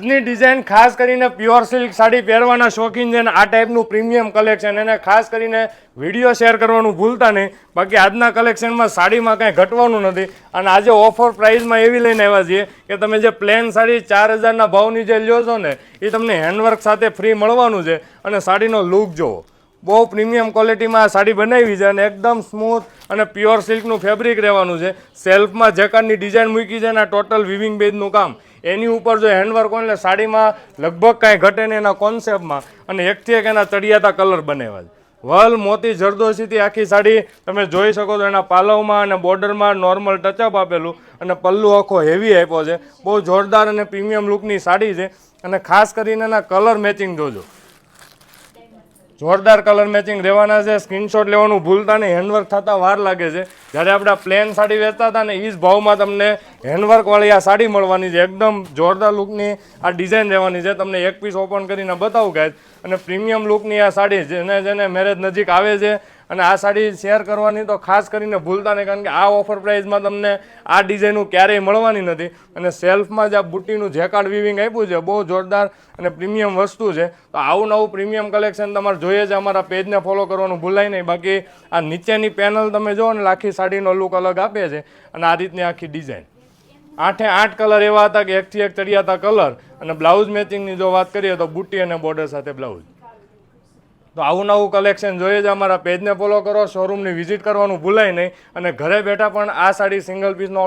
આજની ડિઝાઇન ખાસ કરીને પ્યોર સિલ્ક સાડી પહેરવાના શોખીન છે ને આ ટાઈપનું પ્રીમિયમ કલેક્શન, એને ખાસ કરીને વિડીયો શેર કરવાનું ભૂલતા નહીં. બાકી આજના કલેક્શનમાં સાડીમાં કાંઈ ઘટવાનું નથી અને આજે ઓફર પ્રાઇસમાં એવી લઈને આવ્યા છીએ કે તમે જે પ્લેન સાડી 4000ના ભાવની જે લ્યો છો ને એ તમને હેન્ડવર્ક સાથે ફ્રી મળવાનું છે. અને સાડીનો લુક જુઓ, બહુ પ્રીમિયમ ક્વોલિટીમાં આ સાડી બનાવી છે અને એકદમ સ્મૂથ અને પ્યોર સિલ્કનું ફેબ્રિક રહેવાનું છે. સેલ્ફમાં જકારની ડિઝાઇન મૂકી છે ને આ ટોટલ વિવિંગ બેઝનું કામ, એની ઉપર જો હેન્ડવર્ક હોય એટલે સાડીમાં લગભગ કાંઈ ઘટે નહીં એના કોન્સેપ્ટમાં. અને એકથી એક એના ચડિયાતા કલર બનેવા છે. વલ મોતી જરદોશીથી આખી સાડી તમે જોઈ શકો છો. એના પાલવમાં અને બોર્ડરમાં નોર્મલ ટચઅપ આપેલું અને પલ્લુ આખો હેવી આપ્યો છે. બહુ જોરદાર અને પ્રીમિયમ લુકની સાડી છે. અને ખાસ કરીને એના કલર મેચિંગ જોજો, જોરદાર કલર મેચિંગ રહેવાના છે. સ્ક્રીનશોટ લેવાનું ભૂલતા નહીં, હેન્ડવર્ક થતા વાર લાગે છે. જ્યારે આપણે પ્લેન સાડી વેચતા હતા ને એ જ ભાવમાં તમને હેન્ડવર્કવાળી આ સાડી મળવાની છે. એકદમ જોરદાર લુકની આ ડિઝાઇન રહેવાની છે. તમને એક પીસ ઓપન કરીને બતાવું ગાઈઝ. અને પ્રીમિયમ લુકની આ સાડી જેને મેરેજ નજીક આવે છે અને આ સાડી શેર કરવાની તો ખાસ કરીને ભૂલતા નહીં, કારણ કે આ ઓફર પ્રાઇસમાં તમને આ ડિઝાઇનું ક્યારેય મળવાની નથી. અને સેલ્ફમાં જ આ બુટ્ટીનું જેકાર્ડ વિવિંગ આપ્યું છે, બહુ જોરદાર અને પ્રીમિયમ વસ્તુ છે. તો આવું નવું પ્રીમિયમ કલેક્શન તમારે જોઈએ છે, અમારા પેજને ફોલો કરવાનું ભૂલાય નહીં. બાકી આ નીચેની પેનલ તમે જો ને આખી સાડીનો લુક અલગ આપે છે. અને આ રીતની આખી ડિઝાઇન 8 કલર એવા હતા કે એકથી એક ચડિયાતા કલર. અને બ્લાઉઝ મેચિંગની જો વાત કરીએ તો બુટ્ટી અને બોર્ડર સાથે બ્લાઉઝ. તો આવું નવું કલેક્શન જોઈએ છે, અમારા પેજને ફોલો કરો, શોરૂમની વિઝિટ કરવાનું ભૂલાય નહીં. અને ઘરે બેઠા પણ આ સાડી સિંગલ પીસનો